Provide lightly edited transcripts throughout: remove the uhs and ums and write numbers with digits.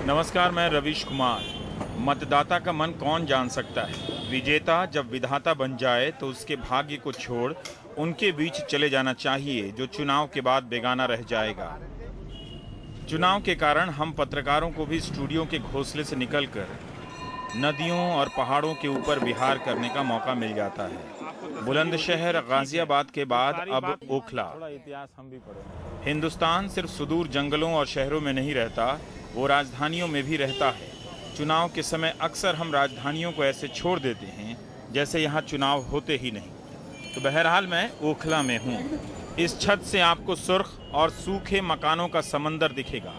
नमस्कार, मैं रवीश कुमार। मतदाता का मन कौन जान सकता है। विजेता जब विधाता बन जाए तो उसके भाग्य को छोड़ उनके बीच चले जाना चाहिए जो चुनाव के बाद बेगाना रह जाएगा। चुनाव के कारण हम पत्रकारों को भी स्टूडियो के घोंसले से निकलकर नदियों और पहाड़ों के ऊपर विहार करने का मौका मिल जाता है। बुलंदशहर, गाजियाबाद के बाद अब ओखला। हिंदुस्तान सिर्फ सुदूर जंगलों और शहरों में नहीं रहता, वो राजधानियों में भी रहता है। चुनाव के समय अक्सर हम राजधानियों को ऐसे छोड़ देते हैं जैसे यहाँ चुनाव होते ही नहीं। तो बहरहाल मैं ओखला में हूँ। इस छत से आपको सुर्ख और सूखे मकानों का समंदर दिखेगा।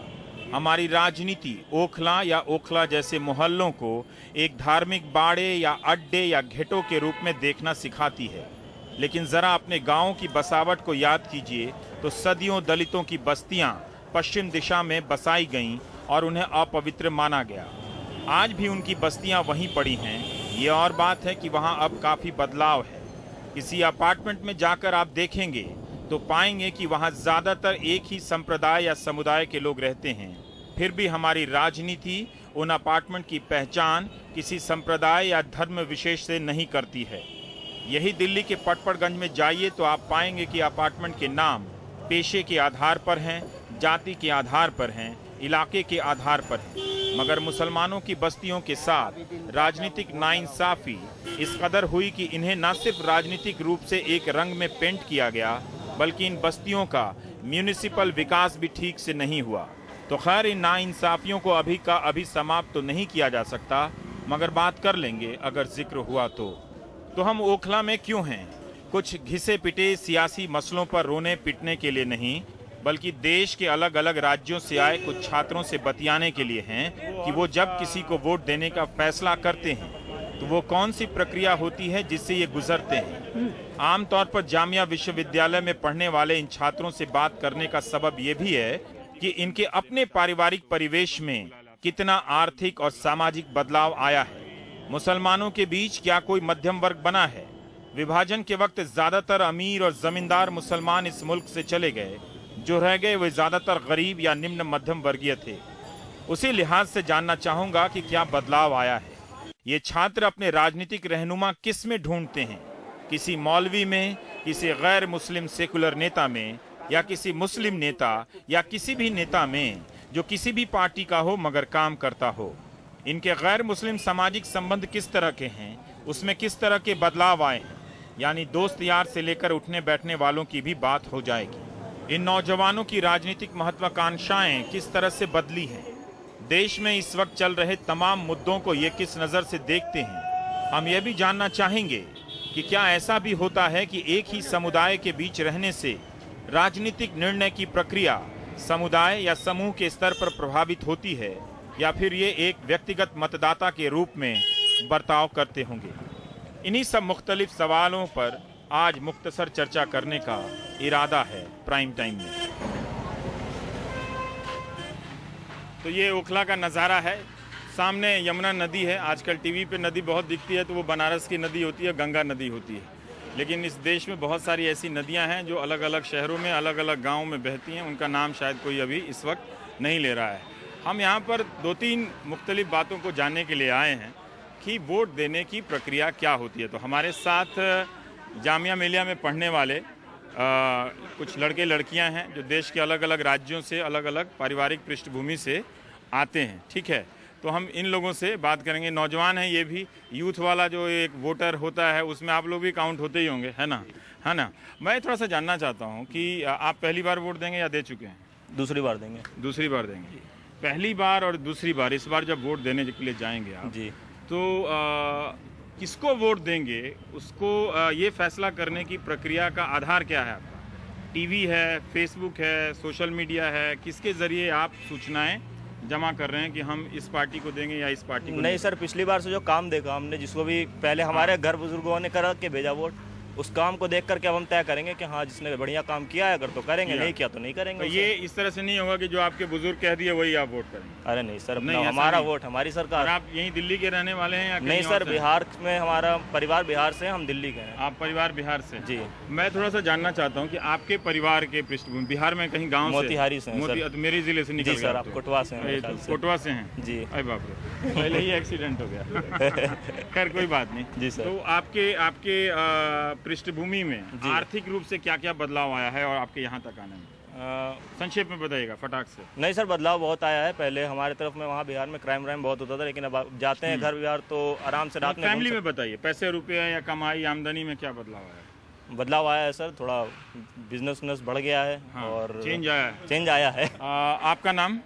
हमारी राजनीति ओखला या ओखला जैसे मोहल्लों को एक धार्मिक बाड़े या अड्डे या घेटों के रूप में देखना सिखाती है। लेकिन ज़रा अपने गाँव की बसावट को याद कीजिए तो सदियों दलितों की बस्तियाँ पश्चिम दिशा में बसाई गईं और उन्हें अपवित्र माना गया। आज भी उनकी बस्तियां वहीं पड़ी हैं। ये और बात है कि वहां अब काफ़ी बदलाव है। किसी अपार्टमेंट में जाकर आप देखेंगे तो पाएंगे कि वहां ज़्यादातर एक ही संप्रदाय या समुदाय के लोग रहते हैं। फिर भी हमारी राजनीति उन अपार्टमेंट की पहचान किसी संप्रदाय या धर्म विशेष से नहीं करती है। यही दिल्ली के पटपड़गंज में जाइए तो आप पाएंगे कि अपार्टमेंट के नाम पेशे के आधार पर हैं, जाति के आधार पर हैं, इलाके के आधार पर है। मगर मुसलमानों की बस्तियों के साथ राजनीतिक नाइंसाफी इस कदर हुई कि इन्हें न सिर्फ राजनीतिक रूप से एक रंग में पेंट किया गया, बल्कि इन बस्तियों का म्यूनिसिपल विकास भी ठीक से नहीं हुआ। तो खैर, इन नाइंसाफियों को अभी का अभी समाप्त तो नहीं किया जा सकता, मगर बात कर लेंगे अगर जिक्र हुआ तो हम ओखला में क्यों हैं? कुछ घिसे पिटे सियासी मसलों पर रोने पिटने के लिए नहीं, बल्कि देश के अलग अलग राज्यों से आए कुछ छात्रों से बतियाने के लिए हैं कि वो जब किसी को वोट देने का फैसला करते हैं तो वो कौन सी प्रक्रिया होती है जिससे ये गुजरते हैं। आमतौर पर जामिया विश्वविद्यालय में पढ़ने वाले इन छात्रों से बात करने का सबब ये भी है कि इनके अपने पारिवारिक परिवेश में कितना आर्थिक और सामाजिक बदलाव आया है। मुसलमानों के बीच क्या कोई मध्यम वर्ग बना है? विभाजन के वक्त ज्यादातर अमीर और जमींदार मुसलमान इस मुल्क से चले गए, जो रह गए वे ज्यादातर गरीब या निम्न मध्यम वर्गीय थे। उसी लिहाज से जानना चाहूंगा कि क्या बदलाव आया है। ये छात्र अपने राजनीतिक रहनुमा किस में ढूंढते हैं? किसी मौलवी में, किसी गैर मुस्लिम सेकुलर नेता में, या किसी मुस्लिम नेता या किसी भी नेता में जो किसी भी पार्टी का हो मगर काम करता हो। इनके गैर मुस्लिम सामाजिक संबंध किस तरह के हैं, उसमें किस तरह के बदलाव आए हैं, यानी दोस्त यार से लेकर उठने बैठने वालों की भी बात हो जाएगी। इन नौजवानों की राजनीतिक महत्वाकांक्षाएं किस तरह से बदली हैं? देश में इस वक्त चल रहे तमाम मुद्दों को ये किस नज़र से देखते हैं? हम ये भी जानना चाहेंगे कि क्या ऐसा भी होता है कि एक ही समुदाय के बीच रहने से राजनीतिक निर्णय की प्रक्रिया समुदाय या समूह के स्तर पर प्रभावित होती है, या फिर ये एक व्यक्तिगत मतदाता के रूप में बर्ताव करते होंगे? इन्हीं सब मुख्तलिफ सवालों पर आज मुख्तसर चर्चा करने का इरादा है प्राइम टाइम में। तो ये ओखला का नज़ारा है। सामने यमुना नदी है। आजकल टीवी पे नदी बहुत दिखती है तो वो बनारस की नदी होती है, गंगा नदी होती है। लेकिन इस देश में बहुत सारी ऐसी नदियां हैं जो अलग अलग शहरों में, अलग अलग गाँव में बहती हैं। उनका नाम शायद कोई अभी इस वक्त नहीं ले रहा है। हम यहाँ पर दो तीन मुख्तलिफ बातों को जानने के लिए आए हैं कि वोट देने की प्रक्रिया क्या होती है। तो हमारे साथ जामिया मिलिया में पढ़ने वाले कुछ लड़के लड़कियां हैं जो देश के अलग अलग राज्यों से, अलग अलग पारिवारिक पृष्ठभूमि से आते हैं। ठीक है, तो हम इन लोगों से बात करेंगे। नौजवान हैं ये भी। यूथ वाला जो एक वोटर होता है उसमें आप लोग भी काउंट होते ही होंगे, है ना? मैं थोड़ा सा जानना चाहता हूँ कि आप पहली बार वोट देंगे या दे चुके हैं? दूसरी बार देंगे। दूसरी बार देंगे। पहली बार और दूसरी बार, इस बार जब वोट देने के लिए जाएंगे आप जी, तो किसको वोट देंगे, उसको ये फैसला करने की प्रक्रिया का आधार क्या है आपका? टीवी है, फेसबुक है, सोशल मीडिया है, किसके ज़रिए आप सूचनाएं जमा कर रहे हैं कि हम इस पार्टी को देंगे या इस पार्टी को नहीं सर, पिछली बार से जो काम देखा हमने, जिसको भी पहले हमारे घर बुजुर्गों ने करा के भेजा वोट, उस काम को देख करके अब हम तय करेंगे कि हाँ जिसने बढ़िया काम किया है अगर तो करेंगे, नहीं किया तो नहीं करेंगे। तो ये इस तरह से नहीं होगा कि जो आपके बुजुर्ग कह दिए वही आप वोट करेंगे? अरे नहीं सर, नहीं, हमारा नहीं। वोट हमारी सरकार। और आप यहीं दिल्ली के रहने वाले हैं या नहीं कहीं सर, और से? बिहार में हमारा परिवार बिहार से, हम दिल्ली के हैं। आप परिवार बिहार से? जी। मैं थोड़ा सा जानना चाहता हूँ कि आपके परिवार के पृष्ठभूमि बिहार में कहीं गांव से? मोतिहारी से हैं सर। तो मेरे जिले से निकल जी सर, आप कोटवा से हैं मेरे ख्याल से। कोटवा से हैं जी। अरे बाप रे, पहले ही एक्सीडेंट हो गया। खैर कोई बात नहीं जी सर। तो आपके आपके पृष्ठभूमि में आर्थिक रूप से क्या क्या बदलाव आया है और आपके यहाँ तक आने में संक्षेप में बताइएगा फटाक से। नहीं सर, बदलाव बहुत आया है। पहले हमारे तरफ में वहाँ बिहार में क्राइम व्राइम बहुत होता था, लेकिन अब आप जाते हैं घर बिहार तो आराम से रात में फैमिली में बताइए, पैसे रुपये या कमाई आमदनी में क्या बदलाव आया है? बदलाव आया है सर, थोड़ा बिजनेस बढ़ गया है। हाँ, और चेंज आया है। चेंज आया है। आपका नाम?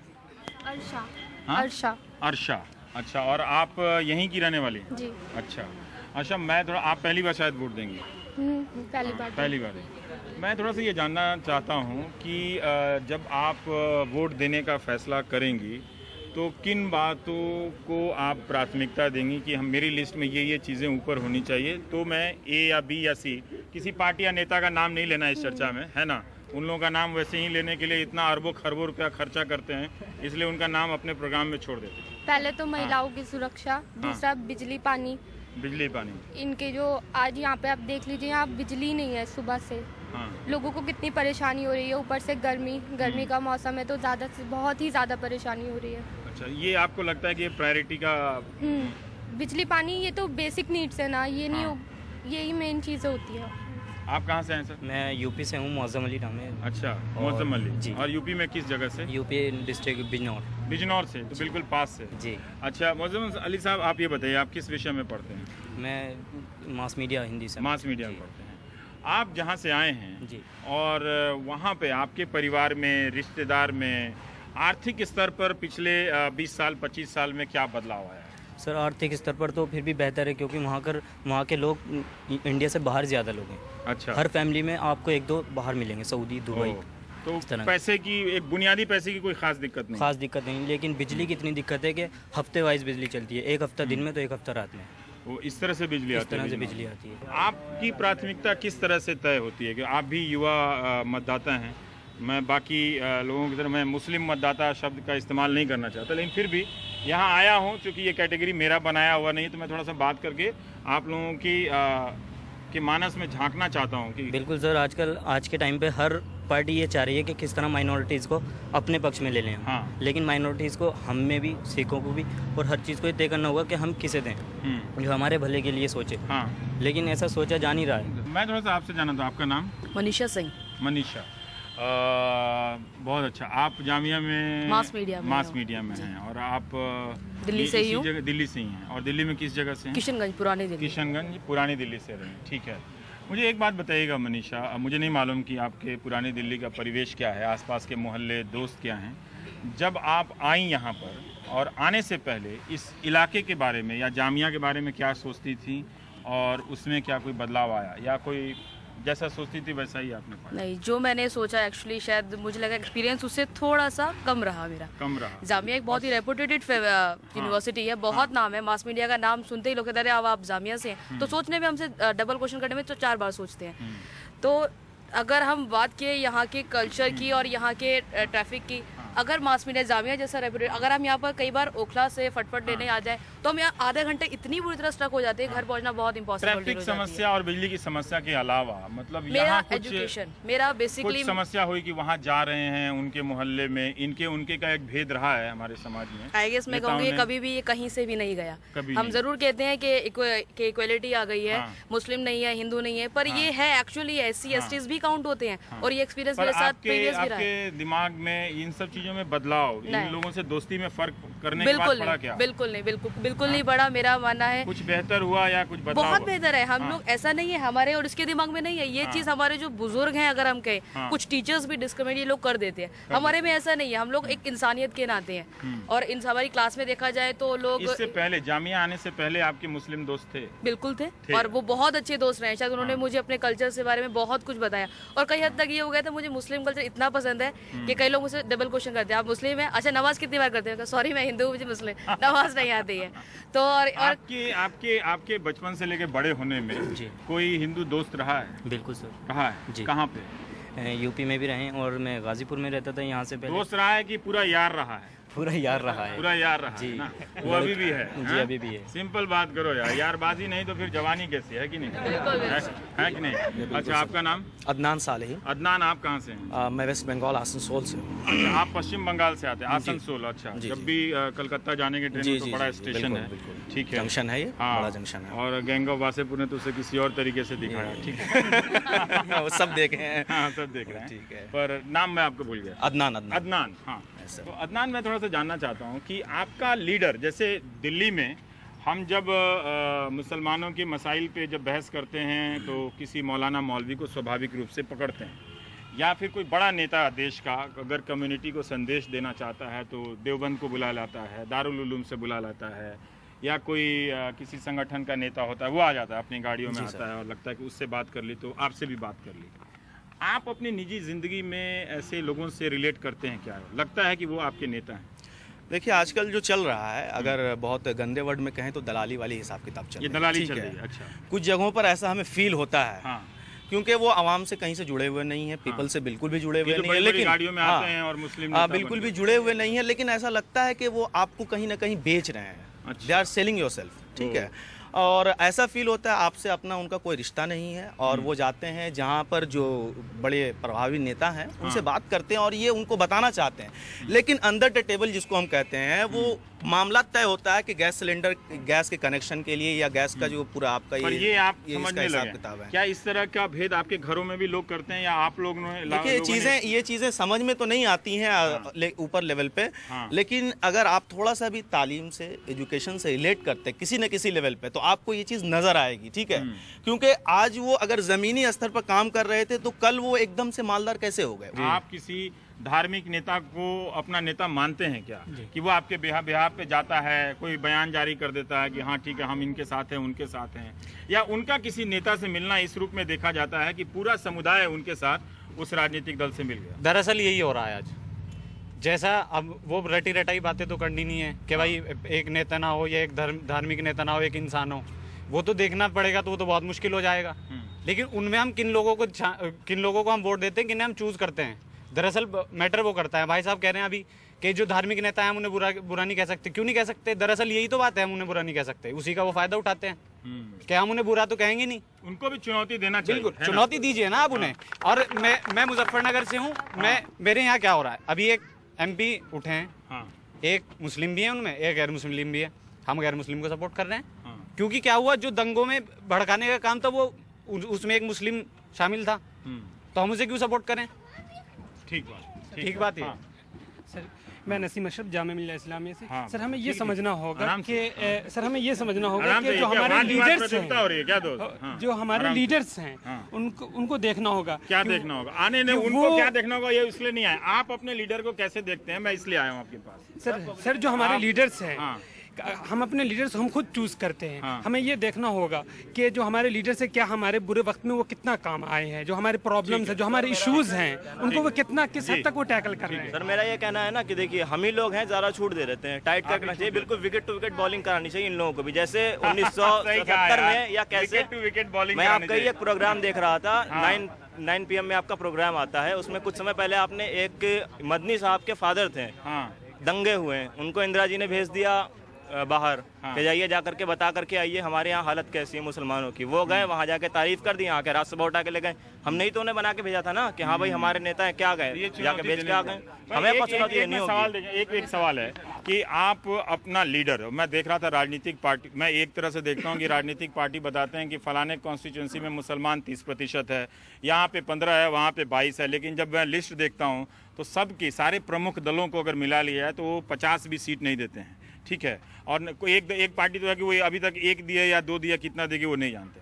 अर्षा। हाँ? अर्षा। अर्षा, अच्छा। और आप यहीं की रहने वाली हैं? जी। अच्छा अच्छा, मैं थोड़ा, आप पहली बार शायद वोट देंगी? पहली बार। पहली बार। मैं थोड़ा सा ये जानना चाहता हूँ कि जब आप वोट देने का फैसला करेंगी तो किन बातों को आप प्राथमिकता देंगी कि हम, मेरी लिस्ट में ये चीज़ें ऊपर होनी चाहिए, तो मैं ए या बी या सी, किसी पार्टी या नेता का नाम नहीं लेना इस चर्चा में, है ना? उन लोगों का नाम वैसे ही लेने के लिए इतना अरबों खरबों रुपया खर्चा करते हैं, इसलिए उनका नाम अपने प्रोग्राम में छोड़ देते हैं। पहले तो महिलाओं की सुरक्षा, दूसरा बिजली पानी। बिजली पानी, इनके जो आज यहाँ पे आप देख लीजिए, यहाँ बिजली नहीं है सुबह से। हाँ। लोगों को कितनी परेशानी हो रही है, ऊपर से गर्मी का मौसम है तो ज़्यादा से बहुत ही ज़्यादा परेशानी हो रही है। अच्छा, ये आपको लगता है कि ये प्रायोरिटी का? बिजली पानी ये तो बेसिक नीड्स है ना, ये नहीं यही मेन चीज़ें होती है। आप कहाँ से हैं सर? मैं यूपी से हूँ, मौजम अली नाम है। अच्छा, मौजम अली जी। और यूपी में किस जगह से? UP district Bijnor. बिजनौर से, तो बिल्कुल पास से। जी। अच्छा मौजम अली साहब, आप ये बताइए आप किस विषय में पढ़ते हैं? मैं मास मीडिया हिंदी से। मास मीडिया में पढ़ते हैं। आप जहाँ से आए हैं जी, और वहाँ पे आपके परिवार में, रिश्तेदार में आर्थिक स्तर पर पिछले 20 साल 25 साल में क्या बदलाव आया है? सर आर्थिक स्तर पर तो फिर भी बेहतर है, क्योंकि वहाँ के लोग इंडिया से बाहर ज़्यादा लोग हैं। अच्छा। हर फैमिली में आपको एक दो बाहर मिलेंगे, सऊदी, दुबई। तो इस तरह। पैसे की, एक बुनियादी पैसे की कोई खास दिक्कत नहीं? खास दिक्कत नहीं, लेकिन बिजली की इतनी दिक्कत है कि हफ्ते वाइज बिजली चलती है, एक हफ्ता दिन में तो एक हफ्ता रात में। वो इस तरह से बिजली इस आती है? तरह से बिजली आती है। आपकी प्राथमिकता किस तरह से तय होती है कि आप भी युवा मतदाता हैं? मैं बाकी लोगों की तरह मैं मुस्लिम मतदाता शब्द का इस्तेमाल नहीं करना चाहता, लेकिन फिर भी यहाँ आया हूँ, क्योंकि ये कैटेगरी मेरा बनाया हुआ नहीं, तो मैं थोड़ा सा बात करके आप लोगों की के मानस में झांकना चाहता हूँ कि बिल्कुल सर, आज के टाइम पे हर पार्टी ये चाह रही है कि किस तरह माइनॉरिटीज़ को अपने पक्ष में ले लें। हाँ। लेकिन माइनॉरिटीज़ को, हम में भी, सिखों को भी, और हर चीज़ को ये तय करना होगा कि हम किसे दें जो हमारे भले के लिए सोचे। हाँ। लेकिन ऐसा सोचा जा नहीं रहा है। मैं थोड़ा सा आपसे जानना था, आपका नाम? मनीषा सिंह। मनीषा, बहुत अच्छा। आप जामिया में मास मीडिया में हैं और आप दिल्ली से ही हूँ। दिल्ली से ही हैं। और दिल्ली में किस जगह से हैं? किशनगंज, पुरानी दिल्ली। किशनगंज, पुरानी दिल्ली से रहे हैं, ठीक है। मुझे एक बात बताइएगा मनीषा, मुझे नहीं मालूम कि आपके पुरानी दिल्ली का परिवेश क्या है, आसपास के मोहल्ले, दोस्त क्या हैं। जब आप आई यहाँ पर और आने से पहले इस इलाके के बारे में या जामिया के बारे में क्या सोचती थी, और उसमें क्या कोई बदलाव आया, या कोई जैसा सोचती थी वैसा ही आपने पाया? नहीं, जो मैंने सोचा एक्चुअली शायद मुझे लगा एक्सपीरियंस उससे थोड़ा सा कम रहा मेरा। कम रहा। जामिया एक बहुत ही रेपुटेटेड यूनिवर्सिटी है, बहुत नाम है, मास मीडिया का नाम सुनते ही लोग कहते हैं अब आप जामिया से हैं, तो सोचने में हमसे डबल क्वेश्चन करने में तो 4 बार सोचते हैं। तो अगर हम बात किए यहाँ के कल्चर की और यहाँ के ट्रैफिक की, अगर मास मीडिया जामिया जैसा रेपुटेड, अगर हम यहाँ पर कई बार ओखला से फटफट लेने आ जाए तो हम यहाँ आधे घंटे इतनी बुरी तरह स्टक हो जाते हैं, घर पहुँचना बहुत इंपॉसिबल। ट्रैफिक समस्या और बिजली की समस्या के अलावा मतलब मेरा यहाँ एजुकेशन, मेरा बेसिकली कुछ समस्या हुई कि वहाँ जा रहे हैं उनके मोहल्ले में, उनके का एक भेद रहा है हमारे समाज में। आई गेस मैं कहूँगी कभी भी ये कहीं से भी नहीं गया। हम जरूर कहते हैं कि इक्वलिटी आ गई है, मुस्लिम नहीं है, हिंदू नहीं है, पर ये है एक्चुअली SC STs भी काउंट होते हैं, और ये एक्सपीरियंस मेरे साथ प्रीवियस भी रहा है। आपके दिमाग में इन सब चीजों में बदलाव, इन लोगों से दोस्ती में फर्क करने के बाद बिल्कुल पड़ा क्या? बिल्कुल नहीं पड़ा। मेरा मानना है कुछ बेहतर हुआ या कुछ बदलाव? बहुत बेहतर है। हम लोग, ऐसा नहीं है हमारे और इसके दिमाग में नहीं है ये चीज, हमारे जो बुजुर्ग हैं अगर हम कहें, कुछ टीचर्स भी डिस्क्रिमिनेट ये लोग कर देते हैं, हमारे में ऐसा नहीं है। हम लोग एक इंसानियत के नाते हैं, और इन हमारी क्लास में देखा जाए तो लोग, इससे पहले जामिया आने से पहले आपके मुस्लिम दोस्त थे? बिल्कुल थे, और वो बहुत अच्छे दोस्त रहे। शायद उन्होंने मुझे अपने कल्चर से बारे में बहुत कुछ बताया, और कई हद तक ये हो गया था मुझे मुस्लिम कल्चर इतना पसंद है कि कई लोग मुझसे डबल क्वेश्चन करते हैं, आप मुस्लिम हैं, अच्छा नमाज कितनी बार करते हैं, सॉरी मैं हिंदू हूँ, मुझे मुस्लिम नमाज नहीं आती है। तो और आपके आपके आपके बचपन से लेके बड़े होने में जी। कोई हिंदू दोस्त रहा है? बिल्कुल सर। रहा है जी। कहाँ पे? यूपी में भी रहे और मैं गाजीपुर में रहता था, यहाँ से पहले। दोस्त रहा है कि पूरा यार रहा है? पूरा यार रहा है। पूरा यार रहा जी। है ना, वो अभी भी है? जी हाँ? अभी भी है। सिंपल बात करो यार, यारबाजी नहीं तो फिर जवानी कैसी है कि नहीं? है कि नहीं? अच्छा, आपका नाम? अदनान सालेही। अदनान, आप कहाँ से हैं? मैं वेस्ट बंगाल आसनसोल से हूँ। अच्छा, आप पश्चिम बंगाल से आते हैं, आसनसोल। अच्छा, जी, जब जी। भी कलकत्ता जाने के ट्रेन में तो बड़ा स्टेशन बिल्कुल, है, बिल्कुल। ठीक है, जंक्शन है ये, हाँ। बड़ा जंक्शन है। और गैंग ऑफ वासेपुर ने तो उसे किसी और तरीके से दिखाया, ठीक है। वो सब देखे हैं। हाँ, सब देख रहे हैं, ठीक है। पर नाम मैं आपको भूल गया। अदनान अदनान। अदनान, हाँ। ऐसा। तो अदनान, मैं थोड़ा सा जानना चाहता हूँ कि आपका लीडर, जैसे दिल्ली में हम जब मुसलमानों के मसाइल पे जब बहस करते हैं तो किसी मौलाना मौलवी को स्वाभाविक रूप से पकड़ते हैं, या फिर कोई बड़ा नेता देश का अगर कम्युनिटी को संदेश देना चाहता है तो देवबंद को बुला लाता है, दारुल उलूम से बुला लाता है, या कोई किसी संगठन का नेता होता है वो आ जाता है अपनी गाड़ियों में आता है और लगता है कि उससे बात कर ली तो आपसे भी बात कर ली। आप अपनी निजी ज़िंदगी में ऐसे लोगों से रिलेट करते हैं क्या? लगता है कि वो आपके नेता हैं? देखिए आजकल जो चल रहा है, अगर बहुत गंदे वर्ड में कहें तो दलाली वाली हिसाब किताब चल ये रही है। दलाली ठीक चल है। रही है। अच्छा, कुछ जगहों पर ऐसा हमें फील होता है, हाँ। क्योंकि वो आवाम से कहीं से जुड़े हुए नहीं है, पीपल से बिल्कुल भी जुड़े ये हुए जो नहीं है, बड़ी-बड़ी लेकिन गाड़ियों में आते हैं और मुस्लिम नेता बिल्कुल बन भी गए। जुड़े हुए नहीं है, लेकिन ऐसा लगता है कि वो आपको कहीं ना कहीं बेच रहे हैं। अच्छा। They are selling yourself, ठीक है। और ऐसा फील होता है आपसे अपना उनका कोई रिश्ता नहीं है, और वो जाते हैं जहाँ पर जो बड़े प्रभावी नेता हैं उनसे बात करते हैं और ये उनको बताना चाहते हैं, लेकिन अंडर द टेबल जिसको हम कहते हैं वो मामला तय होता है कि गैस सिलेंडर, गैस के कनेक्शन के लिए या गैस का जो पूरा आपका पर ये आप समझने हिसाब लगे किताब है। क्या इस तरह का भेद आपके घरों में भी लोग करते हैं या आप लोग देखिए ये चीज़ें समझ में तो नहीं आती हैं ऊपर लेवल पे, हाँ। लेकिन अगर आप थोड़ा सा भी तालीम से, एजुकेशन से रिलेट करते हैं किसी न किसी लेवल पे, तो आपको ये चीज़ नज़र आएगी, ठीक है। क्योंकि आज वो अगर ज़मीनी स्तर पर काम कर रहे थे तो कल वो एकदम से मालदार कैसे हो गए? आप किसी धार्मिक नेता को अपना नेता मानते हैं क्या, कि वो आपके बिहार पे जाता है, कोई बयान जारी कर देता है कि हाँ ठीक है हम इनके साथ हैं, उनके साथ हैं, या उनका किसी नेता से मिलना इस रूप में देखा जाता है कि पूरा समुदाय उनके साथ उस राजनीतिक दल से मिल गया? दरअसल यही हो रहा है आज। जैसा अब वो रटी रटाई बातें तो करनी नहीं है कि भाई एक नेता ना हो या एक धार्मिक नेता ना हो, एक इंसान हो, वो तो देखना पड़ेगा, तो वो तो बहुत मुश्किल हो जाएगा। लेकिन उनमें हम किन लोगों को हम वोट देते हैं, किन्हें हम चूज करते हैं, दरअसल मैटर वो करता है। भाई साहब कह रहे हैं अभी कि जो धार्मिक नेता है हम उन्हें बुरा नहीं कह सकते। क्यों नहीं कह सकते? दरअसल यही तो बात है, हम उन्हें बुरा नहीं कह सकते, उसी का वो फायदा उठाते हैं। क्या हम उन्हें बुरा तो कहेंगे नहीं? उनको भी चुनौती देना चाहिए। बिल्कुल, चुनौती दीजिए ना आप उन्हें। और मैं मुजफ्फरनगर से हूँ, मेरे यहाँ क्या हो रहा है, अभी एक MP उठे हैं, एक मुस्लिम भी है उनमें, एक गैर मुस्लिम भी है। हम गैर मुस्लिम को सपोर्ट कर रहे हैं क्योंकि क्या हुआ, जो दंगों में भड़काने का काम था वो उसमें एक मुस्लिम शामिल था, तो हम उसे क्यों सपोर्ट करें? ठीक बात है। सर मैं नसीम अशरफ, जामिया मिल्लिया इस्लामिया से। हाँ, सर हमें ये समझना होगा आराम कि सर हमें ये समझना होगा आराम कि से, जो क्या हमारे वाद विवाद लीडर्स प्रतियोगिता हो रही है क्या दोस्त? हैं, हाँ, जो हमारे आराम से। लीडर्स हैं, हाँ। उनको देखना होगा। क्या कि देखना होगा? आने ने उनको क्या देखना होगा ये इसलिए नहीं आए। आप अपने लीडर को कैसे देखते हैं, मैं इसलिए आया हूँ आपके पास। सर जो हमारे लीडर्स हैं, हाँ। हम अपने लीडर्स हम खुद चूज करते हैं। हाँ। हमें ये देखना होगा कि जो हमारे लीडर्स है क्या हमारे बुरे वक्त में वो कितना काम आए हैं, जो हमारे प्रॉब्लम्स है, जो हमारे इश्यूज हैं, उनको वो कितना किस हद तक वो टैकल कर रहे हैं। सर मेरा ये कहना है ना कि देखिए हम ही लोग हैं ज़्यादा छूट दे देते हैं, टाइट करना चाहिए, बिल्कुल विकेट टू विकेट बॉलिंग करानी चाहिए इन लोगों को भी, जैसे 1977 में या कैसे। विकेट बॉलिंग मैं आपका ही एक प्रोग्राम देख रहा था, 9 PM में आपका प्रोग्राम आता है, उसमें कुछ समय पहले आपने एक मदनी साहब के फादर थे, दंगे हुए, उनको इंदिरा जी ने भेज दिया बाहर कि जाइए जा करके बता करके आइए हमारे यहाँ हालत कैसी है मुसलमानों की। वो गए वहाँ जाके तारीफ कर दी, आके राज्यसभा उठा के ले गए। हमने ही तो उन्हें बना के भेजा था ना कि हाँ भाई हमारे नेता है, क्या गए जाके भेज के आ गए। हमें चुनौती देनी होगी। एक सवाल है कि आप अपना लीडर, मैं देख रहा था राजनीतिक पार्टी, मैं एक तरह से देखता हूँ कि राजनीतिक पार्टी बताते हैं कि फलाने कॉन्स्टिट्यूंसी में मुसलमान 30% है, यहाँ पे 15 है, वहाँ पे 22 है, लेकिन जब मैं लिस्ट देखता हूँ तो सबकी सारे प्रमुख दलों को अगर मिला लिया है तो वो 50 भी सीट नहीं देते हैं, ठीक है। और कोई एक पार्टी तो है कि वो अभी तक 1 दिया या 2 दिया, कितना देगी वो नहीं जानते।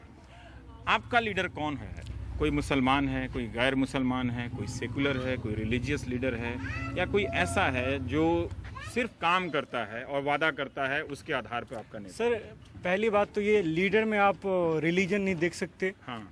आपका लीडर कौन है? कोई मुसलमान है, कोई गैर मुसलमान है, कोई सेकुलर है, कोई रिलीजियस लीडर है, या कोई ऐसा है जो सिर्फ काम करता है और वादा करता है, उसके आधार पर आपका नेता? सर पहली बात तो ये लीडर में आप रिलीजन नहीं देख सकते। हाँ,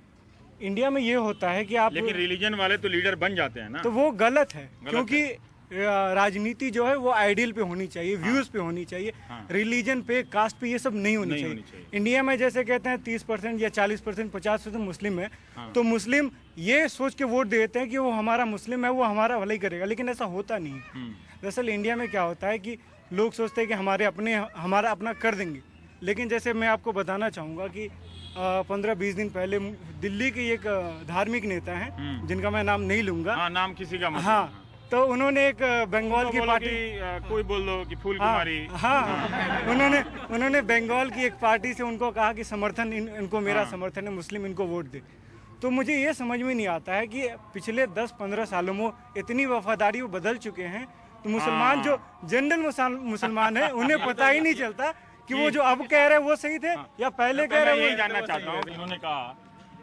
इंडिया में ये होता है कि आप, लेकिन रिलीजन वाले तो लीडर बन जाते हैं ना। तो वो गलत है, क्योंकि राजनीति जो है वो आइडियल पे होनी चाहिए, व्यूज पे होनी चाहिए, रिलीजन पे, कास्ट पे ये सब नहीं होनी चाहिए। इंडिया में जैसे कहते हैं 30% या 40% 50% मुस्लिम है, तो मुस्लिम ये सोच के वोट देते हैं कि वो हमारा मुस्लिम है, वो हमारा भलाई करेगा, लेकिन ऐसा होता नहीं है। दरअसल इंडिया में क्या होता है कि लोग सोचते हैं कि हमारा अपना कर देंगे, लेकिन जैसे मैं आपको बताना चाहूँगा कि 15-20 दिन पहले दिल्ली के एक धार्मिक नेता हैं जिनका मैं नाम नहीं लूंगा, नाम किसी का मतलब, हाँ, तो उन्होंने एक बंगाल की पार्टी, कोई बोल दो कि फूल कुमारी, हाँ, उन्होंने बंगाल की एक पार्टी से उनको कहा कि समर्थन इनको मेरा समर्थन है, मुस्लिम इनको वोट दे। तो मुझे ये समझ में नहीं आता है कि पिछले 10-15 सालों में इतनी वफादारी वो बदल चुके हैं, तो मुसलमान जो जनरल मुसलमान है उन्हें पता ही नहीं चलता कि वो जो अब कह रहे हैं वो सही थे या पहले कह रहे हैं। यही जानना चाहता हूँ, इन्होंने कहा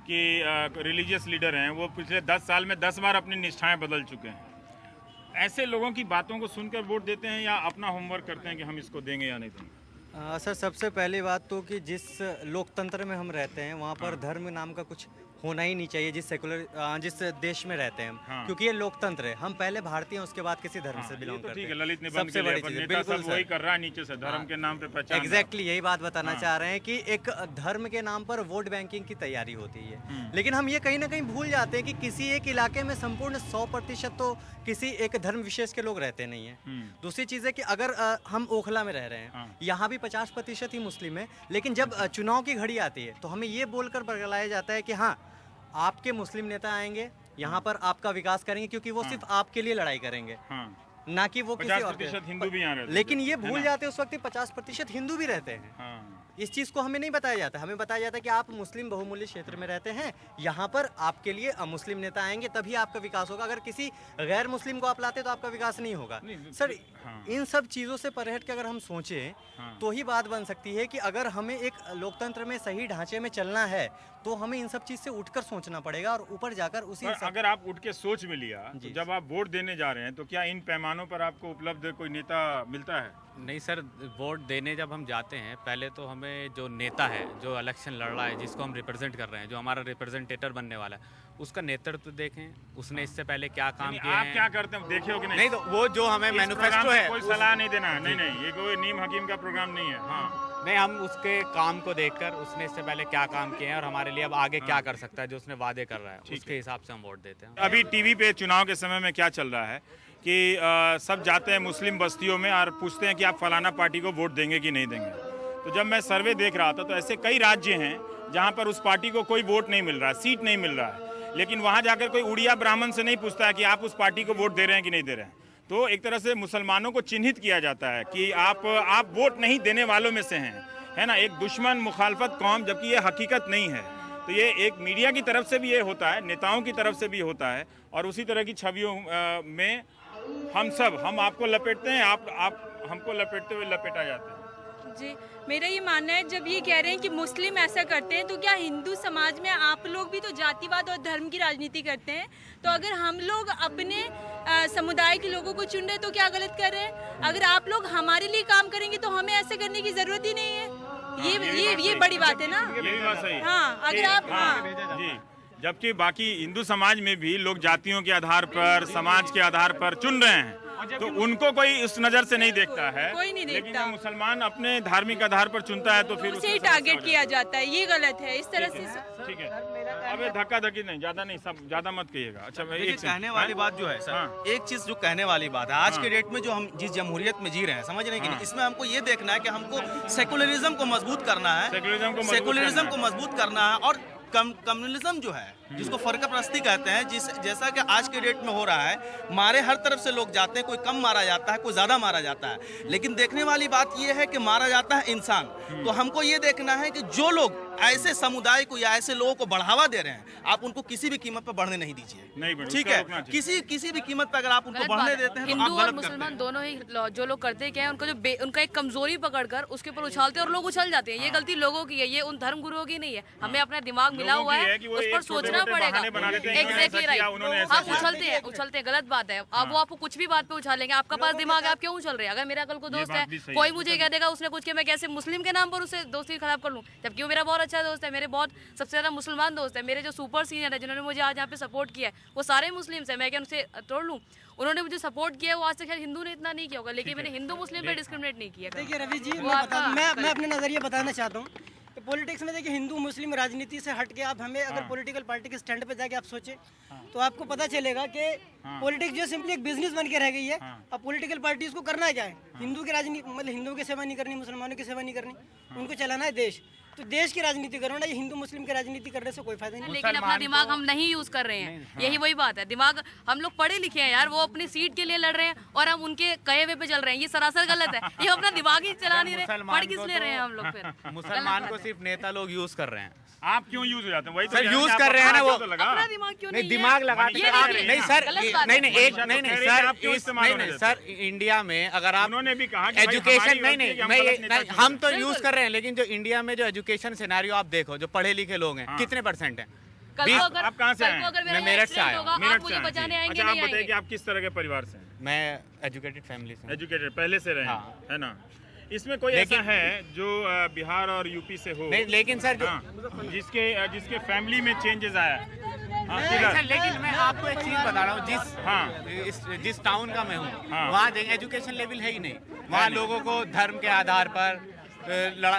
कि रिलीजियस लीडर हैं वो पिछले 10 साल में 10 बार अपनी निष्ठाएं बदल चुके हैं। ऐसे लोगों की बातों को सुनकर वोट देते हैं या अपना होमवर्क करते हैं कि हम इसको देंगे या नहीं देंगे? सर, सबसे पहली बात तो कि जिस लोकतंत्र में हम रहते हैं वहाँ पर धर्म नाम का कुछ होना ही नहीं चाहिए, जिस देश में रहते हैं हम, क्योंकि ये लोकतंत्र है। हम पहले भारतीय हैं, उसके बाद किसी धर्म से बिलोंग करते हैं। ललित ने सबसे बड़ी चीज बिल्कुल वही कर रहा है, नीचे से धर्म के नाम पे पहचान। एग्जैक्टली यही बात बताना चाह रहे हैं कि एक धर्म के नाम पर वोट बैंकिंग की तैयारी होती है, लेकिन हम ये कहीं ना कहीं भूल जाते हैं कि किसी एक इलाके में संपूर्ण 100% तो किसी एक धर्म विशेष के लोग रहते नहीं है। दूसरी चीज है कि अगर हम ओखला में रह रहे हैं, यहाँ भी 50% ही मुस्लिम है, लेकिन जब चुनाव की घड़ी आती है तो हमें ये बोलकर बगलाया जाता है कि हाँ, आपके मुस्लिम नेता आएंगे यहाँ पर, आपका विकास करेंगे, क्योंकि वो सिर्फ आपके लिए लड़ाई करेंगे, ना कि वो किसी और। 50% हिंदू भी यहाँ रहते हैं, लेकिन ये भूल जाते हैं उस वक्त 50% हिंदू भी रहते हैं। इस चीज़ को हमें नहीं बताया जाता। हमें बताया जाता है कि आप मुस्लिम बहुमूल्य क्षेत्र में रहते हैं, यहाँ पर आपके लिए मुस्लिम नेता आएंगे तभी आपका विकास होगा। अगर किसी गैर मुस्लिम को आप लाते तो आपका विकास नहीं होगा। सर, इन सब चीज़ों से परे हट के अगर हम सोचें तो ही बात बन सकती है कि अगर हमें एक लोकतंत्र में सही ढांचे में चलना है तो हमें इन सब चीज़ से उठकर सोचना पड़ेगा और ऊपर जाकर उसी। अगर आप उठ के सोच में लिया तो जब आप वोट देने जा रहे हैं तो क्या इन पैमानों पर आपको उपलब्ध कोई नेता मिलता है? नहीं सर, वोट देने जब हम जाते हैं पहले तो हमें जो नेता है जो इलेक्शन लड़ रहा है, जिसको हम रिप्रेजेंट कर रहे हैं, जो हमारा रिप्रेजेंटेटर बनने वाला है, उसका नेतृत्व देखें, उसने इससे पहले क्या काम किए हैं। आप क्या करते हैं देखे हो कि नहीं? नहीं तो वो जो हमें मैनिफेस्टो है, कोई सलाह नहीं देना है। नहीं, ये कोई नीम हकीम का प्रोग्राम नहीं है। हाँ, नहीं, हम उसके काम को देखकर उसने इससे पहले क्या काम किए हैं और हमारे लिए अब आगे क्या कर सकता है, जो उसने वादे कर रहा है, उसके हिसाब से हम वोट देते हैं। अभी टीवी पे चुनाव के समय में क्या चल रहा है कि सब जाते हैं मुस्लिम बस्तियों में और पूछते हैं कि आप फलाना पार्टी को वोट देंगे कि नहीं देंगे। तो जब मैं सर्वे देख रहा था तो ऐसे कई राज्य हैं जहां पर उस पार्टी को कोई वोट नहीं मिल रहा है, सीट नहीं मिल रहा है, लेकिन वहां जाकर कोई उड़िया ब्राह्मण से नहीं पूछता है कि आप उस पार्टी को वोट दे रहे हैं कि नहीं दे रहे हैं। तो एक तरह से मुसलमानों को चिन्हित किया जाता है कि आप वोट नहीं देने वालों में से हैं, है ना, एक दुश्मन मुखालफत कौम, जबकि ये हकीकत नहीं है। तो ये एक मीडिया की तरफ से भी ये होता है, नेताओं की तरफ से भी होता है, और उसी तरह की छवियों में हम आपको लपेटते हैं, आप हमको लपेटते हुए लपेटा जाते हैं। जी, मेरा ये मानना है, जब ये कह रहे हैं कि मुस्लिम ऐसा करते हैं तो क्या हिंदू समाज में आप लोग भी तो जातिवाद और धर्म की राजनीति करते हैं? तो अगर हम लोग अपने समुदाय के लोगों को चुन रहे हैं तो क्या गलत कर रहे हैं? अगर आप लोग हमारे लिए काम करेंगे तो हमें ऐसे करने की जरूरत ही नहीं है। ये बड़ी बात है ना। यही बात सही है। हाँ, अगर आप जी, जबकि बाकी हिंदू समाज में भी लोग जातियों के आधार पर, समाज के आधार पर चुन रहे हैं, तो उनको कोई इस नजर से नहीं देखता है। कोई नहीं देखता। लेकिन मुसलमान अपने धार्मिक आधार पर चुनता है तो फिर उसे ही टारगेट किया जाता है। ये गलत है। इस तरह से ठीक है। अब ये धक्का धक्की नहीं, ज्यादा नहीं, सब ज्यादा मत कहिएगा। अच्छा, एक कहने वाली बात जो है सर, एक चीज जो कहने वाली बात है, आज के डेट में जो हम जिस जमहूरियत में जी रहे हैं, समझ रहे हैं कि नहीं, इसमें हमको ये देखना है कि हमको सेकुलरिज्म को मजबूत करना है, सेकुलरिज्म को मजबूत करना है, और कम्युनलिज्म जो है, जिसको फर्क परस्ती कहते हैं, जैसा कि आज के डेट में हो रहा है, मारे हर तरफ से लोग जाते हैं, कोई कम मारा जाता है, कोई ज़्यादा मारा जाता है, लेकिन देखने वाली बात यह है कि मारा जाता है इंसान। तो हमको ये देखना है कि जो लोग ऐसे समुदाय को या ऐसे लोगों को बढ़ावा दे रहे हैं, आप उनको किसी भी कीमत पर बढ़ने नहीं दीजिए। ठीक है, किसी भी कीमत पर अगर आप उनको बढ़ने देते हैं तो हिंदू और मुसलमान दोनों ही जो लोग करते हैं क्या है, उनका एक कमजोरी पकड़कर उसके ऊपर उछालते हैं और लोग उछल जाते हैं। ये गलती लोगों की है, ये उन धर्म गुरुओं की नहीं है। हमें अपना दिमाग मिला हुआ है, उस पर सोचना उछलना पड़ेगा। बहाने बना लेते हैं, इन्होंने ऐसा Exactly किया, right। उन्होंने ऐसा हम किया। उछलते हैं, गलत बात है। अब वो आपको कुछ भी बात पे उछालेंगे, आपका पास दिमाग है, आप क्यों उछल रहे हैं? अगर मेरा कल को दोस्त है, बात भी सही कोई है। मुझे कह देगा उसने कुछ किया, मैं कैसे मुस्लिम के नाम पर उससे दोस्ती खराब कर लूँ? जबकि वो मेरा बहुत अच्छा दोस्त है, मेरे बहुत सबसे ज्यादा मुसलमान दोस्त है। मेरे जो सुपर सीनियर है जिन्होंने मुझे आज यहाँ पे सपोर्ट किया है, वो सारे मुस्लिम है। मैं क्या उनसे तोड़ लूँ? उन्होंने मुझे सपोर्ट किया है, वो आज तक शायद हिंदू ने इतना नहीं किया होगा, लेकिन मैंने हिंदू मुस्लिम पे डिस्क्रिमिनेट नहीं किया। देखिए रवि जी, वो आपका मैं अपने नज़रिए बताना चाहता हूँ कि पॉलिटिक्स में देखिए हिंदू मुस्लिम राजनीति से हट के आप हमें अगर पॉलिटिकल पार्टी के स्टैंड पे जाके आप सोचे तो आपको पता चलेगा कि पॉलिटिक्स जो सिंपली एक बिजनेस बन के रह गई है। अब पॉलिटिकल पार्टी उसको करना क्या है? हिंदू की राजनीति मतलब हिंदुओं की सेवा नहीं करनी, मुसलमानों की सेवा नहीं करनी, उनको चलाना है देश। तो देश की राजनीति करो ना, ये हिंदू मुस्लिम की राजनीति करने से कोई फायदा नहीं। लेकिन अपना दिमाग हम नहीं यूज कर रहे हैं, यही वही बात है। दिमाग हम लोग पढ़े लिखे हैं यार, वो अपनी सीट के लिए लड़ रहे हैं और हम उनके कहे हुए पे चल रहे हैं, ये सरासर गलत है। ये अपना दिमाग ही चला नहीं रहे, पढ़ किस ले रहे हैं हम लोग? फिर मुसलमान को सिर्फ नेता लोग यूज कर रहे हैं। आप क्यों यूज हो जाते हैं? वही तो सर कह रहे यूज हैं, कर रहे हैं ना वो। अपना दिमाग क्यों नहीं नहीं दिमाग लगा ये देखिए, नहीं सर गलत बात नहीं है। नहीं एक नहीं नहीं सर आप क्यों इस इस्तेमाल नहीं होने नहीं देते सर इंडिया में अगर आप उन्होंने भी कहा कि भाई एजुकेशन हमारी नहीं गलती है कि नहीं हम मैं गलत नेता नहीं, चुने। हम तो यूज कर रहे हैं, लेकिन जो इंडिया में जो एजुकेशन सिनेरियो आप देखो, जो पढ़े लिखे लोग हैं कितने परसेंट हैं? कल को अगर आप कहाँ से कल आए? को अगर मेरा मैं मेरठ से accident आया होगा, आप मेरठ से मुझे आए, बचाने जी। आएंगे अच्छा, आप नहीं बताइए आएंगे? कि आप किस तरह के परिवार से हैं? मैं एजुकेटेड फैमिली से हूँ। एजुकेटेड पहले से रहे हैं, हाँ। है ना? इसमें कोई ऐसा है जो बिहार और यूपी से हो? नहीं लेकिन सर जो जिसके फैमिली में चेंजेस आया? हाँ, नहीं, किधर? सर, लेकिन मैं आपको एक चीज बता रहा हूँ, जिस टाउन का मैं हूँ वहाँ एजुकेशन लेवल है ही नहीं। वहाँ लोगों को धर्म के आधार पर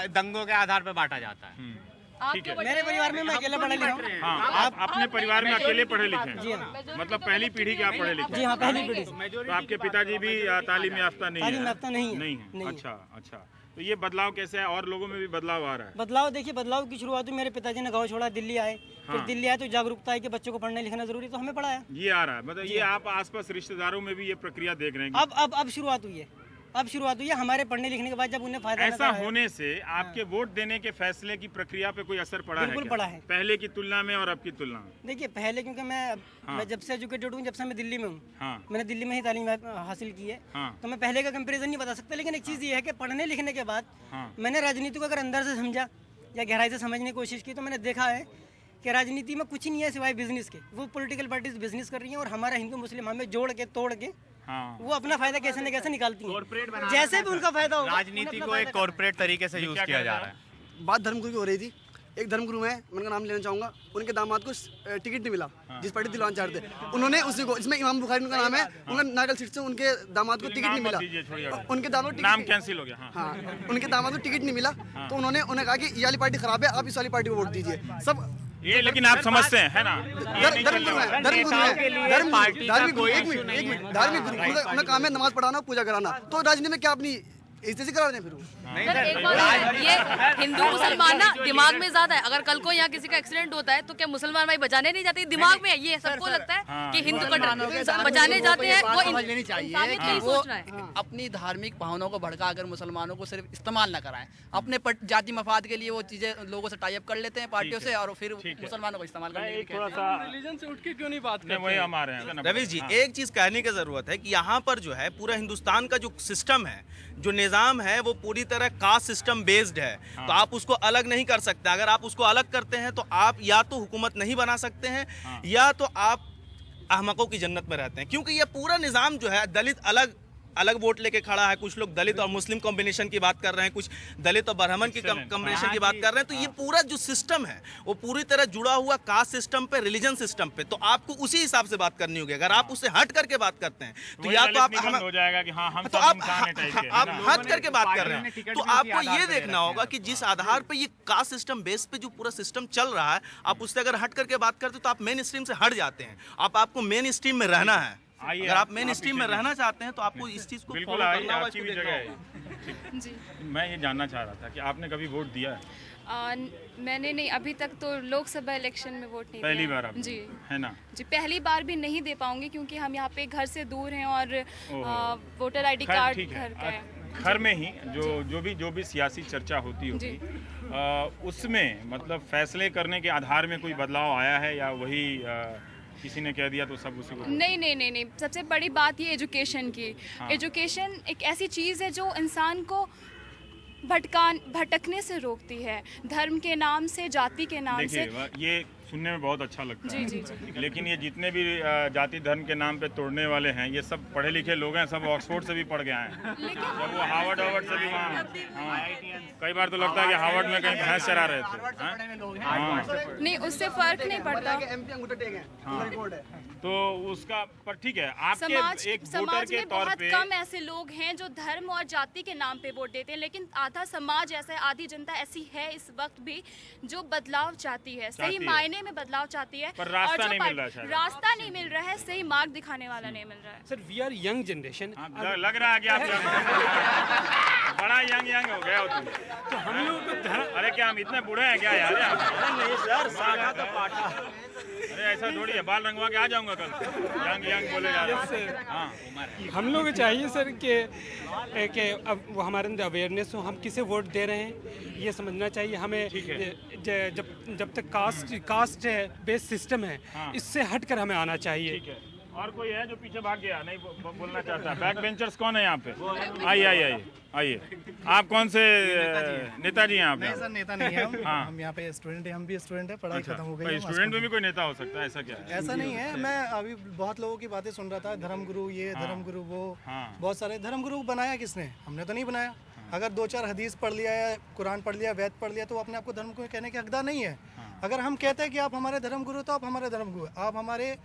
दंगों के आधार पर बांटा जाता है। ठीक है। मेरे परिवार में मैं अकेला पढ़ा लिखा हूँ। हाँ, आप अपने परिवार में अकेले पढ़े लिखे हैं? जी हाँ। मतलब पहली पीढ़ी के आप पढ़े लिखे? जी हाँ, पहली पीढ़ी। तो आपके पिताजी भी तालीम याफ्ता नहीं है? तालीम याफ्ता नहीं है। नहीं है। अच्छा अच्छा, तो ये बदलाव कैसे है और लोगों में भी बदलाव आ रहा है? बदलाव देखिए, बदलाव की शुरुआत हुई मेरे पिताजी ने गाँव छोड़ा, दिल्ली आए। फिर दिल्ली आए तो जागरूकता है कि बच्चों को पढ़ना लिखना जरूरी, तो हमें पढ़ाया। ये आ रहा है, मतलब ये आप आसपास रिश्तेदारों में भी ये प्रक्रिया देख रहे हैं? अब शुरुआत हुई है। अब शुरुआत हुई है हमारे पढ़ने लिखने के बाद, जब उन्हें फायदा ऐसा होने से आपके वोट देने के फैसले की प्रक्रिया पे कोई असर पड़ा है? बिल्कुल पड़ा है। पहले की तुलना में और अब की तुलना में? देखिए पहले क्योंकि मैं जब से एजुकेटेड हूँ, जब से मैं दिल्ली में हूँ, मैंने दिल्ली में ही तालीम हासिल की है, तो मैं पहले का कंपैरिजन नहीं बता सकता। लेकिन एक चीज़ ये है कि पढ़ने लिखने के बाद मैंने राजनीति को अगर अंदर से समझा या गहराई से समझने की कोशिश की, तो मैंने देखा है कि राजनीति में कुछ ही नहीं है सिवाय बिजनेस के। वो पॉलिटिकल पार्टीज बिजनेस कर रही हैं और हमारा हिंदू मुस्लिम हमें जोड़ के तोड़ के वो अपना फायदा कैसे न कैसे निकालती हैं, जैसे भी उनका फायदा हो। राजनीति को एक कॉर्पोरेट तरीके से यूज किया जा रहा है। बात धर्मगुरु की हो रही थी। एक धर्मगुरु है, मैं उनका नाम लेना चाहूंगा, उनके दामाद को टिकट नहीं मिला जिस पार्टी दिलवाना चाहते थे। उन्होंने उसी को, जिसमें इमाम बुखारी उनका नाम है, उनका नागल सीट से उनके दामाद को टिकट नहीं मिला। उनके दामाद को नाम कैंसिल हो गया। हाँ, उनके दामाद को टिकट नहीं मिला, तो उन्होंने कहा कि ये वाली पार्टी खराब है, आप इस वाली पार्टी को वोट दीजिए। सब ये लेकिन आप समझते हैं, है ना? धार्मिक गुरु, उनका काम है नमाज पढ़ाना, पूजा कराना। तो राजनीति में क्या अपनी इज्जत करा रहे हैं? फिर सर एक बात, ये हिंदू मुसलमान ना दिमाग में ज्यादा है। अगर कल को यहाँ किसी का एक्सीडेंट होता है तो क्या मुसलमान भाई बचाने नहीं जाते? दिमाग में ये सबको लगता है कि हिंदू बचाने जाते हैं, वो समझ लेनी चाहिए नहीं वो सोच रहा है। अपनी धार्मिक भावनाओं को भड़का कर मुसलमानों को सिर्फ इस्तेमाल न कराएं। अपने जाति मफाद के लिए वो चीजें लोगों से टाई अप कर लेते हैं पार्टियों से, और फिर मुसलमानों को इस्तेमाल करने के लिए रिलीजन से उठ के क्यों नहीं बात वही हम आ रहे हैं। रवि जी, एक चीज कहने की जरूरत है कि यहाँ पर जो है पूरा हिंदुस्तान का जो सिस्टम है, जो निज़ाम है, वो पूरी तरह कास्ट सिस्टम बेस्ड है। तो आप उसको अलग नहीं कर सकते। अगर आप उसको अलग करते हैं तो आप या तो हुकूमत नहीं बना सकते हैं, या तो आप अहमकों की जन्नत में रहते हैं। क्योंकि ये पूरा निज़ाम जो है, दलित अलग वोट लेके खड़ा है, कुछ लोग दलित और मुस्लिम कॉम्बिनेशन की बात कर रहे हैं, कुछ दलित और ब्राह्मण की कॉम्बिनेशन की बात कर रहे हैं। तो ये पूरा जो सिस्टम है वो पूरी तरह जुड़ा हुआ कास्ट सिस्टम पे, रिलीजन सिस्टम पे। तो आपको उसी हिसाब से बात करनी होगी। अगर आप उससे हट करके बात करते हैं तो या तो आप हो जाएगा कि हाँ हम तो आप हट करके बात कर रहे हैं। तो आपको ये देखना होगा कि जिस आधार पे ये कास्ट सिस्टम बेस पे जो पूरा सिस्टम चल रहा है, आप उससे अगर हट करके बात करते हो तो आप मेन स्ट्रीम से हट जाते हैं। आपको मेन स्ट्रीम में रहना है। अगर आप मेन स्ट्रीम में रहना चाहते हैं तो आपको इस चीज को बिल्कुल आपकी भी जगह है। जी, मैं ये जानना चाह रहा था कि आपने कभी वोट दिया है? मैंने नहीं, अभी तक तो लोकसभा इलेक्शन में वोट नहीं पहली दिया। बार आप? जी, है ना? जी, पहली बार भी नहीं दे पाऊंगी क्योंकि हम यहाँ पे घर से दूर हैं और वोटर आईडी कार्ड घर का है। घर में ही जो भी सियासी चर्चा होती होगी, उसमें मतलब फैसले करने के आधार में कोई बदलाव आया है या वही किसी ने कह दिया तो सब उसी को? नहीं, सबसे बड़ी बात ये एजुकेशन की। एजुकेशन एक ऐसी चीज़ है जो इंसान को भटकने से रोकती है, धर्म के नाम से, जाति के नाम से। ये सुनने में बहुत अच्छा लगता जी, है। जी, जी। लेकिन ये जितने भी जाति धर्म के नाम पे तोड़ने वाले हैं, ये सब पढ़े लिखे लोग हैं, सब ऑक्सफोर्ड से भी पढ़ के आए हैं। जब वो हार्वर्ड से भी वहाँ, कई बार तो लगता है कि हार्वर्ड में कहीं भैंस चरा रहे थे। हाँ। नहीं, उससे फर्क नहीं पड़ता। तो उसका पर ठीक है, आपके एक वोटर समाज के में तौर बहुत पे कम ऐसे लोग हैं जो धर्म और जाति के नाम पे वोट देते हैं, लेकिन आधा समाज ऐसा है, आधी जनता ऐसी है इस वक्त भी जो बदलाव चाहती है, सही मायने में बदलाव चाहती है, पर रास्ता और नहीं मिल रहा है शायद। रास्ता नहीं मिल रहा है, सही मार्ग दिखाने वाला नहीं मिल रहा है। Sir we are young generation, लग रहा है कि आप बड़ा यंग हो गए हो तुम। तो हम लोग को अरे क्या हम इतने बूढ़े हैं क्या यार? नहीं सर, सागा तो पाठा। अरे ऐसा थोड़ी है, बाल रंगवा के आ जाऊंगा कल। यंग बोले जा रहे हैं। हाँ, हम लोग को चाहिए सर कि अब वो हमारे अंदर अवेयरनेस हो, हम किसे वोट दे रहे हैं ये समझना चाहिए हमें। जब तक कास्ट बेस्ड सिस्टम है, इससे हटकर हमें आना चाहिए। और कोई है जो पीछे भाग गया नहीं बोलना चाहता? बैक बेंचर्स कौन है यहाँ पे? आइए। आप कौन से नेताजी हैं आप? नहीं सर, नेता नहीं है हम। हाँ। हम यहाँ पे स्टूडेंट हैं, हम भी स्टूडेंट हैं, पढ़ाई खत्म हो गई है। स्टूडेंट में भी कोई नेता हो सकता है, ऐसा क्या है? ऐसा नहीं है, मैं अभी बहुत लोगों की बातें सुन रहा था, धर्मगुरु ये धर्मगुरु वो, बहुत सारे धर्मगुरु बनाया किसने? हमने तो नहीं बनाया। अगर 2-4 हदीस पढ़ लिया या कुरान पढ़ लिया, वेद पढ़ लिया, तो अपने आप को धर्म को कहने के हकदार नहीं है। अगर हम कहते हैं कि आप हमारे धर्मगुरु, तो आप हमारे धर्मगुरु, आप हमारे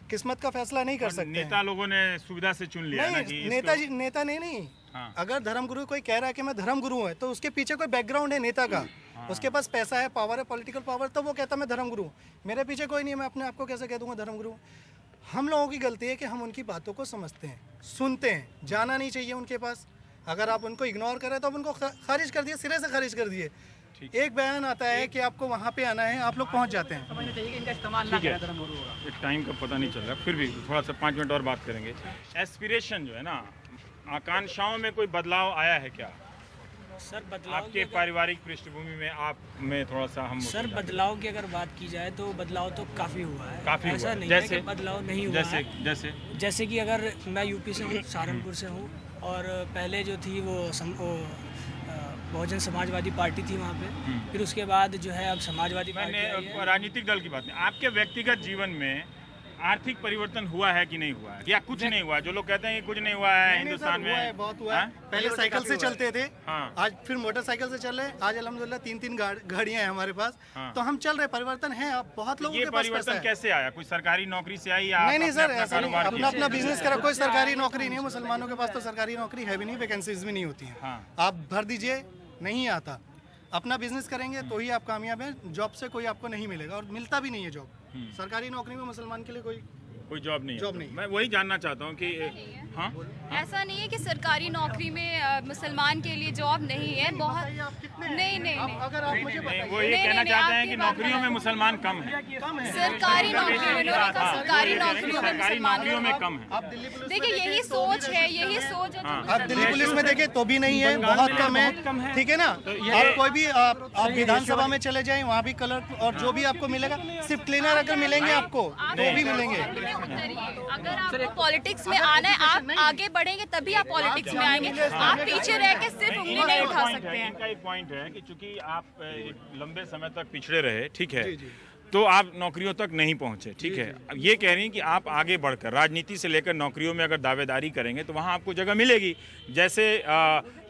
किस्मत का फैसला नहीं कर सकते। नेता लोगों ने सुविधा से चुन लिया ना कि नेता नहीं। हाँ। अगर धर्मगुरु कोई कह रहा है कि मैं धर्मगुरु हूँ, तो उसके पीछे कोई बैकग्राउंड है नेता का। उसके पास पैसा है, पावर है, पॉलिटिकल पावर, तो वो कहता मैं धर्मगुरु। मेरे पीछे कोई नहीं है, मैं अपने आप को कैसे कह दूंगा धर्मगुरु? हम लोगों की गलती है कि हम उनकी बातों को समझते हैं, सुनते हैं, जाना नहीं चाहिए उनके पास। अगर आप उनको इग्नोर करें तो आप उनको खारिज कर दिए, सिरे से खारिज कर दिए। एक बयान आता है कि आपको वहाँ पे आना है, आप लोग पहुँच जाते हैं। ठीक है, टाइम का पता नहीं चल रहा, फिर भी थोड़ा सा 5 मिनट और बात करेंगे। एस्पिरेशन जो है ना, आकांक्षाओं में कोई बदलाव आया है क्या सर? बदलाव आपके पारिवारिक पृष्ठभूमि में आप में थोड़ा सा हम सर बदलाव की अगर बात की जाए तो बदलाव तो काफ़ी हुआ है। काफ़ी ऐसा हुआ। नहीं जैसे है कि बदलाव नहीं हुआ है। जैसे कि अगर मैं यूपी से हूँ, सहारनपुर से हूँ, और पहले जो थी वो बहुजन समाजवादी पार्टी थी वहाँ पे, फिर उसके बाद जो है अब समाजवादी पार्टी आई है। राजनीतिक दल की बात नहीं, आपके व्यक्तिगत जीवन में आर्थिक परिवर्तन हुआ है कि नहीं हुआ है, या कुछ नहीं हुआ? जो लोग कहते हैं कि कुछ नहीं हुआ है हिंदुस्तान में। बहुत हुआ है। पहले साइकिल से चलते थे, आज फिर मोटरसाइकिल से चल रहे हैं। आज अल्हम्दुलिल्लाह 3-3 गाड़ियां हैं हमारे पास, तो हम चल रहे। परिवर्तन है, अब बहुत लोगों के पास पैसा है। परिवर्तन कैसे आया? कोई सरकारी नौकरी से आई या नहीं सर, ऐसा नहीं, अपना बिजनेस करा। कोई सरकारी नौकरी नहीं है, मुसलमानों के पास तो सरकारी नौकरी है भी नहीं, वैकेंसीज भी नहीं होती है। आप भर दीजिए, नहीं आता। अपना बिजनेस करेंगे तो ही आप कामयाब हैं। जॉब से कोई आपको नहीं मिलेगा, और मिलता भी नहीं है जॉब। सरकारी नौकरी में मुसलमान के लिए कोई जॉब नहीं। मैं वही जानना चाहता हूँ कि हाँ, ऐसा नहीं है कि सरकारी नौकरी में मुसलमान के लिए जॉब नहीं है। बहुत नहीं। अगर आप मुझे वो ये कहना चाहते हैं कि नौकरियों में मुसलमान कम है। सरकारी नौकरियों में कम है। देखिए यही सोच है। आप दिल्ली पुलिस में देखें तो भी नहीं है, बहुत कम है। ठीक है ना? आप कोई भी आप विधानसभा में चले जाएं, वहाँ भी क्लर्क और जो भी आपको मिलेगा, सिर्फ क्लीनर अगर मिलेंगे आपको तो भी मिलेंगे। अगर आपको पॉलिटिक्स में आना है, आप आगे बढ़ेंगे तभी आप पॉलिटिक्स में आएंगे। आप पीछे रह के सिर्फ उंगली नहीं उठा सकते हैं। इनका एक पॉइंट है कि चूंकि आप लंबे समय तक पिछड़े रहे, ठीक है, तो आप नौकरियों तक नहीं पहुंचे, ठीक है। अब ये कह रही हैं कि आप आगे बढ़कर राजनीति से लेकर नौकरियों में अगर दावेदारी करेंगे तो वहाँ आपको जगह मिलेगी। जैसे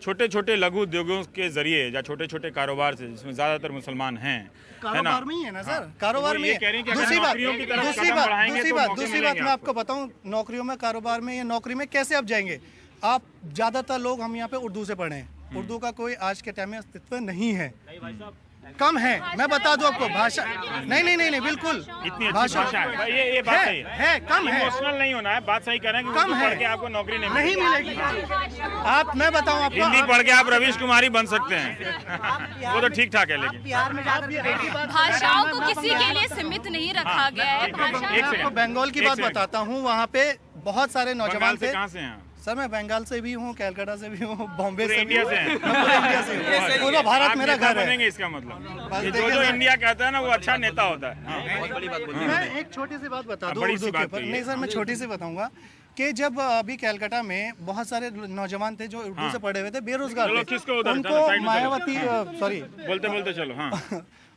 छोटे छोटे लघु उद्योगों के जरिए या छोटे छोटे कारोबार से, जिसमें ज़्यादातर मुसलमान हैं, कारोबार में ही है ना सर, कारोबार में। दूसरी बात मैं आपको बताऊं, नौकरियों में, कारोबार में या नौकरी में कैसे आप जाएंगे? आप ज़्यादातर लोग हम यहाँ पे उर्दू से पढ़े हैं। उर्दू का कोई आज के टाइम में अस्तित्व नहीं है, कम है। मैं बता दूं आपको, भाषा नहीं बिल्कुल इतनी अच्छी भाषा है। ये बात सही है, कम है। इमोशनल नहीं होना है, बात सही कह रहे हैं कि कम है, पढ़ के आपको नौकरी नहीं मिलेगी। आप, मैं बताऊं आपको, हिंदी पढ़ के आप रवीश कुमारी बन सकते हैं, वो तो ठीक ठाक है। लेकिन भाषाओं को किसी के लिए सीमित नहीं रखा गया है। आपको बंगाल की बात बताता हूँ, वहाँ पे बहुत सारे नौजवान थे। कहाँ से हैं सर? मैं बंगाल से भी हूँ, कलकत्ता से भी हूँ, बॉम्बे से इंडिया से हैं। पूरा भारत मेरा घर है। इसका मतलब जो इंडिया कहता है ना, वो अच्छा नेता होता है। मैं एक छोटी सी बात बता दूं उर्दू के ऊपर। नहीं सर, मैं छोटी सी बताऊंगा कि जब अभी कलकत्ता में बहुत सारे नौजवान थे जो उर्दू से पढ़े हुए थे, बेरोजगार थे, उनको मायावती, सॉरी बोलते चलो,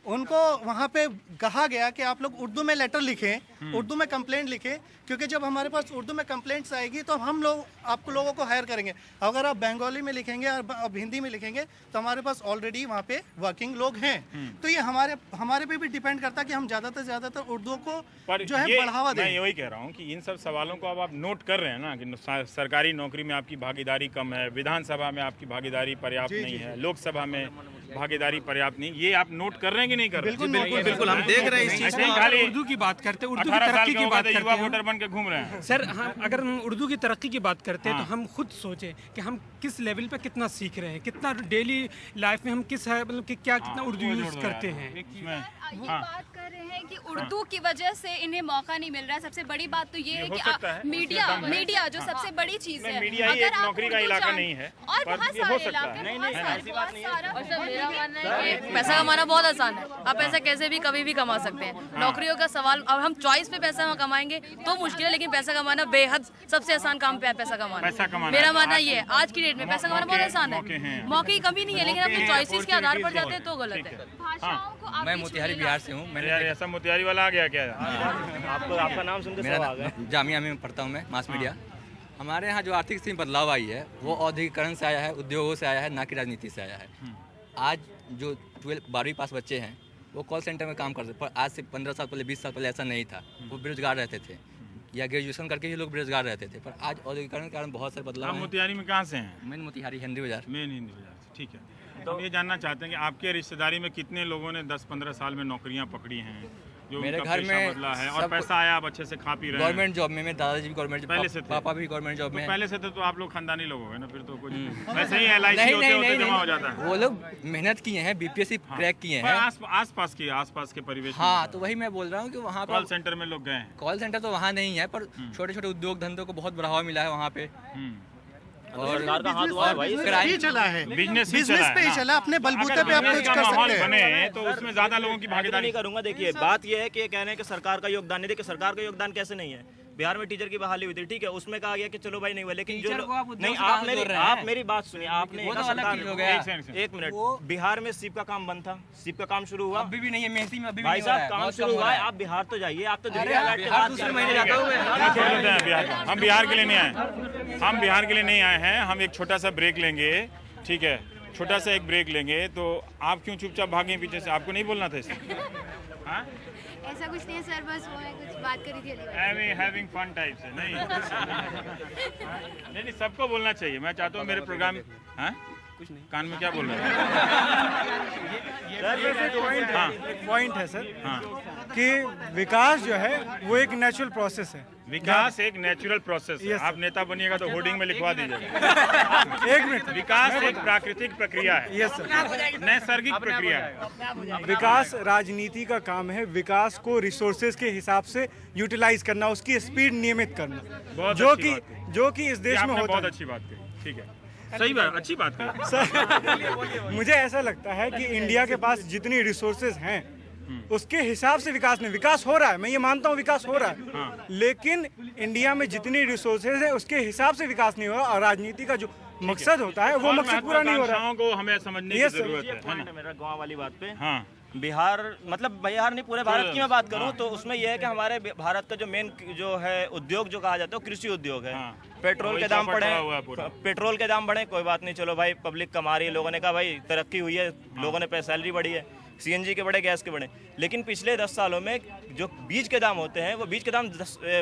उनको वहाँ पे कहा गया कि आप लोग उर्दू में लेटर लिखें, उर्दू में कंप्लेंट लिखें, क्योंकि जब हमारे पास उर्दू में कंप्लेंट्स आएगी तो हम लोग आपको लोगों को हायर करेंगे। अगर आप बंगाली में लिखेंगे और अब हिंदी में लिखेंगे तो हमारे पास ऑलरेडी वहाँ पे वर्किंग लोग हैं। तो ये हमारे पे भी डिपेंड करता है कि हम ज़्यादातर ज़्यादातर उर्दू को जो है बढ़ावा दें। मैं वही कह रहा हूँ कि इन सब सवालों को अब आप नोट कर रहे हैं ना कि सरकारी नौकरी में आपकी भागीदारी कम है, विधानसभा में आपकी भागीदारी पर्याप्त नहीं है, लोकसभा में भागीदारी पर्याप्त नहीं, ये आप नोट कर रहे हैं कि नहीं कर रहे? बिल्कुल बिल्कुल हम देख रहे हैं इस चीज को। खाली उर्दू की बात करते हैं, उर्दू की तरक्की की बात करते युवा हैं वोटर बन के घूम रहे हैं सर। हम अगर हम उर्दू की तरक्की की बात करते हैं तो हम खुद सोचें कि हम किस लेवल पे कितना सीख रहे हैं, कितना डेली लाइफ में हम किस मतलब कि क्या कितना उर्दू यूज करते हैं। ये बात कर रहे हैं कि उर्दू की वजह से इन्हें मौका नहीं मिल रहा है। सबसे बड़ी बात तो ये है कि मीडिया जो सबसे बड़ी चीज है, मीडिया ही एक नौकरी का इलाका नहीं है और बहुत ये हो सारे सकता इलाके, है। बहुत सारा और सर मेरा मानना है कि पैसा कमाना बहुत आसान है, आप पैसा कैसे भी कभी भी कमा सकते हैं। नौकरियों का सवाल, अब हम चॉइस पे पैसा कमाएंगे तो मुश्किल है, लेकिन पैसा कमाना बेहद सबसे आसान काम पे है पैसा कमाना। मेरा मानना ये है आज की डेट में पैसा कमाना बहुत आसान है, मौके की कमी नहीं है, लेकिन अपने चॉइसेस के आधार पर जाते हैं तो गलत है। मैं मोतिहारी बिहार से हूँ। यार ऐसा मोतिहारी वाला आ गया क्या? आपका नाम सुनकर सब आ गए। जामिया में पढ़ता हूँ मैं, मास मीडिया। हमारे यहाँ जो आर्थिक स्थिति में बदलाव आई है वो औद्योगिकरण से आया है, उद्योगों से आया है, ना कि राजनीति से आया है। आज जो 12वीं पास बच्चे हैं वो कॉल सेंटर में काम करते, पर आज से 15 साल पहले 20 साल पहले ऐसा नहीं था। वो बेरोजगार रहते थे या ग्रेजुएशन करके ही लोग बेरोजगार रहते थे, पर आज औद्योगिकरण के कारण बहुत सारे बदलाव हैं। मोतिहारी में कहाँ से हैं? मेन मोतिहारी हिंदी बाजार। मेन हिंदी बाजार से, ठीक है। तो हम ये जानना चाहते हैं कि आपके रिश्तेदारी में कितने लोगों ने 10-15 साल में नौकरियां पकड़ी हैं, जो मेरे उनका घर पेशा में बदला है और पैसा आया, आप अच्छे से खा पी रहे हैं? गवर्नमेंट जॉब में, मेरे दादाजी भी गवर्नमेंट जॉब, पहले से थे? पापा भी गवर्नमेंट जॉब में। पहले से थे तो आप लोग खानदानी लोग हो गए ना, फिर तो कुछ वैसे ही LIC होते जमा हो जाता है। वो लोग मेहनत किए हैं, BPSC क्रैक किए हैं। आसपास के परिवेश। हाँ, तो वही मैं बोल रहा हूँ कि वहाँ कॉल सेंटर में लोग गए हैं। कॉल सेंटर तो वहाँ नहीं है, पर छोटे छोटे उद्योग धंधों को बहुत बढ़ावा मिला है वहाँ पे। और सरकार का हाथ हुआ है भाई, ही चला है, बिजनेस पे ही चला, अपने बलबूते पे आप कुछ कर सकते हैं। बने तो उसमें ज्यादा लोगों की भागीदारी नहीं करूंगा। देखिए बात यह है कि कह रहे हैं कि सरकार का योगदान नहीं, देखिए सरकार का योगदान कैसे नहीं है। बिहार में टीचर की बहाली हुई थी, ठीक है, उसमें कहा गया कि चलो भाई नहीं हुआ, लेकिन जो नहीं, आप मेरी बात सुनिए, आपने एक मिनट, बिहार में सीप का काम बंद था, सीप का काम शुरू हुआ, अभी भी नहीं है, मेहनती में अभी भाई साहब काम शुरू हुआ है। आप बिहार तो जाइए, आप तो दिल्ली दूसरे महीने जाता हूँ। हम बिहार के लिए नहीं आए, हम बिहार के लिए नहीं आए हैं। हम एक छोटा सा ब्रेक लेंगे, ठीक है, छोटा सा एक ब्रेक लेंगे। तो आप क्यों चुपचाप भागे पीछे से? आपको नहीं बोलना था इसमें? हाँ, ऐसा कुछ नहीं है सर, बस वो मैं कुछ बात करी थी। हैविंग फन टाइप से नहीं नहीं, सबको बोलना चाहिए। मैं चाहता हूँ मेरे प्रोग्राम, हाँ कुछ नहीं, कान में क्या बोल रहे हैं? पॉइंट है सर, हाँ, कि विकास जो है वो एक नेचुरल प्रोसेस है। विकास एक नेचुरल प्रोसेस है। आप नेता बनिएगा तो होर्डिंग में लिखवा दीजिएगा। एक मिनट, विकास एक प्राकृतिक प्रक्रिया है। यस सर, नैसर्गिक प्रक्रिया है। विकास राजनीति का काम है, विकास को रिसोर्सेज के हिसाब से यूटिलाइज करना, उसकी स्पीड नियमित करना, जो कि इस देश में होता है। बहुत अच्छी बात कही, ठीक है, सही बात, अच्छी बात कही सर। मुझे ऐसा लगता है कि इंडिया के पास जितनी रिसोर्सेज हैं उसके हिसाब से विकास नहीं, विकास हो रहा है, मैं ये मानता हूँ विकास हो रहा है, हाँ। लेकिन इंडिया में जितनी रिसोर्सेज है उसके हिसाब से विकास नहीं हो रहा, और राजनीति का जो मकसद होता है वो मकसद पूरा नहीं हो रहा को हमें समझने की जरूरत है। मेरा गाँव वाली बात पे, हाँ, बिहार मतलब बिहार नहीं पूरे भारत की मैं बात करूं तो उसमें यह है कि हमारे भारत का जो मेन जो है उद्योग जो कहा जाता है वो कृषि उद्योग है। पेट्रोल के दाम बढ़े, पेट्रोल के दाम बढ़े, कोई बात नहीं, चलो भाई पब्लिक कमा रही है, लोगों ने कहा भाई तरक्की हुई है, लोगों ने सैलरी बढ़ी है, CNG के बढ़े, गैस के बढ़े। लेकिन पिछले 10 सालों में जो बीज के दाम होते हैं वो बीज के दाम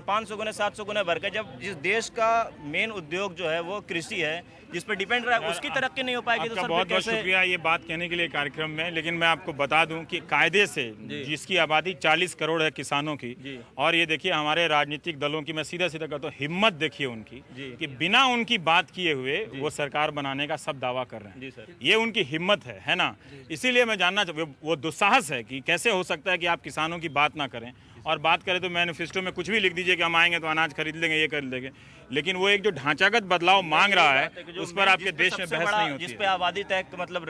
500 गुना 700 गुना बढ़ गए। जब जिस देश का मेन उद्योग जो है वो कृषि है, जिस पर डिपेंड रहा है, उसकी तरक्की नहीं हो पाएगी। तो सर बहुत बहुत शुक्रिया ये बात कहने के लिए कार्यक्रम में। लेकिन मैं आपको बता दूं कि कायदे से जिसकी आबादी 40 करोड़ है किसानों की, और ये देखिए हमारे राजनीतिक दलों की, मैं सीधा सीधा कहता हूँ, हिम्मत देखिए उनकी कि बिना उनकी बात किए हुए वो सरकार बनाने का सब दावा कर रहे हैं। ये उनकी हिम्मत है ना। इसीलिए मैं जानना वो दुस्साहस है कि कैसे हो सकता है कि आप किसानों की बात ना करें, और बात करें तो मैनिफेस्टो में कुछ भी लिख दीजिए कि हम आएंगे तो अनाज खरीद लेंगे, ये कर लेंगे, लेकिन वो एक जो ढांचागत बदलाव मांग रहा है उस पर आपके देश में बहस नहीं होती है। जिस पे आबादी तय मतलब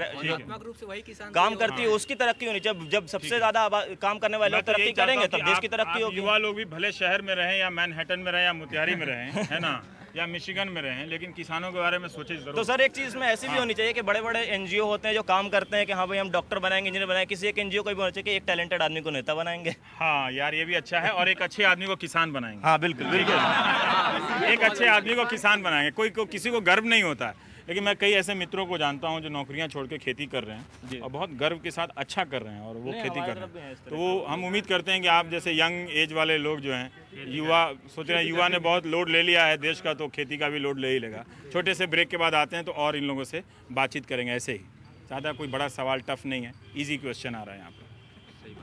रूप से वही किसान काम करती है, उसकी तरक्की होनी चाहिए। जब सबसे ज्यादा काम करने वाले तरक्की करेंगे तब देश की तरक्की होगी। युवा लोग भी भले शहर में रहें या मैनहट्टन में रहें या मोतिहारी में रहें, है ना, या मिशिगन में रहें, लेकिन किसानों के बारे में सोचे जरूर। तो सर एक चीज़ में ऐसी भी होनी चाहिए कि बड़े बड़े एनजीओ होते हैं जो काम करते हैं कि हाँ भाई हम डॉक्टर बनाएंगे, इंजीनियर बनाएंगे, किसी एक एनजीओ को भी होना चाहिए कि एक टैलेंटेड आदमी को नेता बनाएंगे। हाँ यार, ये भी अच्छा है। और एक अच्छे आदमी को किसान बनाएंगे। हाँ बिल्कुल बिल्कुल। एक अच्छे आदमी को किसान बनाएंगे। किसी को गर्व नहीं होता है, लेकिन मैं कई ऐसे मित्रों को जानता हूं जो नौकरियां छोड़ के खेती कर रहे हैं और बहुत गर्व के साथ अच्छा कर रहे हैं और वो खेती कर रहे हैं। तो वो हम उम्मीद करते हैं कि आप जैसे यंग एज वाले लोग जो हैं, युवा सोच रहे हैं, युवा ने बहुत लोड ले लिया है देश का, तो खेती का भी लोड ले ही लेगा। छोटे से ब्रेक के बाद आते हैं तो और इन लोगों से बातचीत करेंगे ऐसे ही। ज़्यादा कोई बड़ा सवाल टफ नहीं है, ईजी क्वेश्चन आ रहा है यहाँ पर,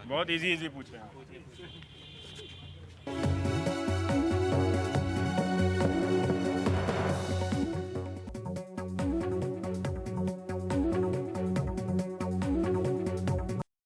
बहुत ईजी पूछ रहे हैं आप।